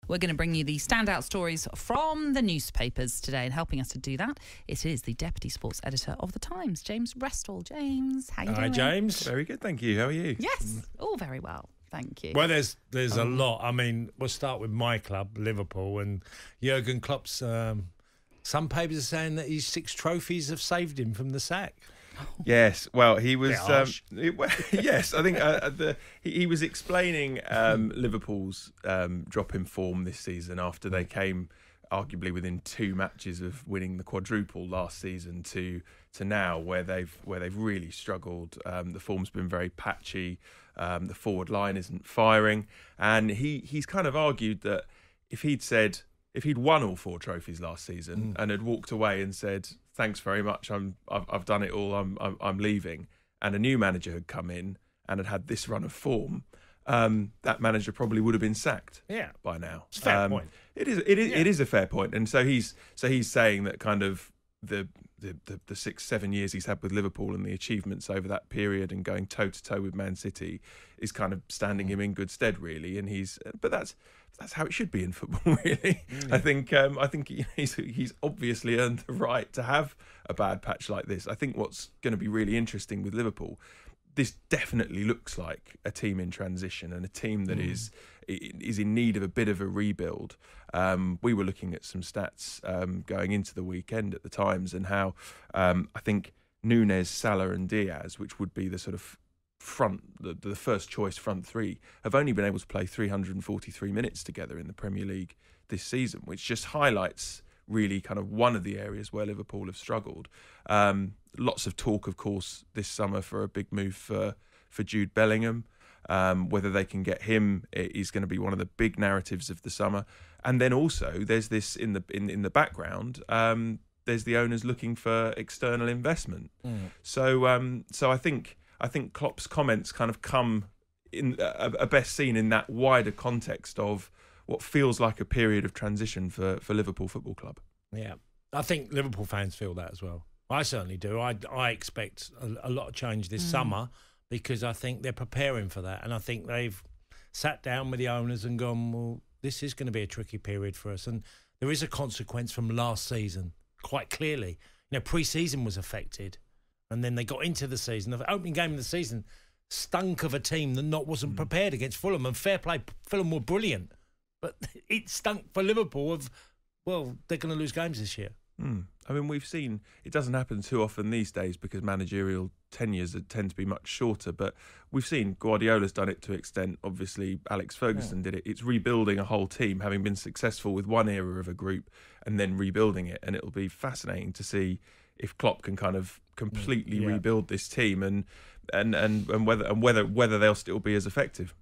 We're going to bring you the standout stories from the newspapers today, and helping us to do that, it is the Deputy Sports Editor of The Times, James Restall. James, how you doing? Hi, James. Very good, thank you. How are you? Yes, all very well. Thank you. Well, there's a lot. I mean, we'll start with my club, Liverpool, and Jurgen Klopp's. Some papers are saying that his 6 trophies have saved him from the sack. Yes, well, he was. Yes, I think he was explaining Liverpool's drop in form this season after they came arguably within 2 matches of winning the quadruple last season to now where they've really struggled. The form's been very patchy. The forward line isn't firing, and he's kind of argued that if he'd won all 4 trophies last season and had walked away and said, "Thanks very much, I've done it all, I'm leaving," and a new manager had come in and had this run of form, that manager probably would have been sacked. By now. It's a fair point. It is a fair point, and so he's saying that kind of the 6-7 years he's had with Liverpool and the achievements over that period and going toe to toe with Man City is kind of standing him in good stead, really. And but that's how it should be in football, really. I think he's obviously earned the right to have a bad patch like this. I think what's going to be really interesting with Liverpool, this definitely looks like a team in transition and a team that is in need of a bit of a rebuild. We were looking at some stats going into the weekend at the Times, and how I think Núñez, Salah and Diaz, which would be the sort of the first choice front 3, have only been able to play 343 minutes together in the Premier League this season, which just highlights really kind of one of the areas where Liverpool have struggled. Lots of talk, of course, this summer for a big move for Jude Bellingham. Whether they can get him is going to be one of the big narratives of the summer. And then also there's this in the background. There's the owners looking for external investment. So I think Klopp's comments kind of come in are best seen in that wider context of what feels like a period of transition for Liverpool Football Club. Yeah, I think Liverpool fans feel that as well. I certainly do. I expect a lot of change this summer, because I think they're preparing for that. And I think they've sat down with the owners and gone, well, this is going to be a tricky period for us. And there is a consequence from last season, quite clearly. You know, pre-season was affected. And then they got into the season. The opening game of the season stunk of a team that wasn't prepared against Fulham. And fair play, Fulham were brilliant. But it stunk for Liverpool of, well, they're going to lose games this year. I mean, we've seen it doesn't happen too often these days because managerial tenures tend to be much shorter. But we've seen Guardiola's done it to an extent. Obviously, Alex Ferguson did it. It's rebuilding a whole team, having been successful with one era of a group and then rebuilding it. And it'll be fascinating to see if Klopp can kind of completely rebuild this team and whether they'll still be as effective.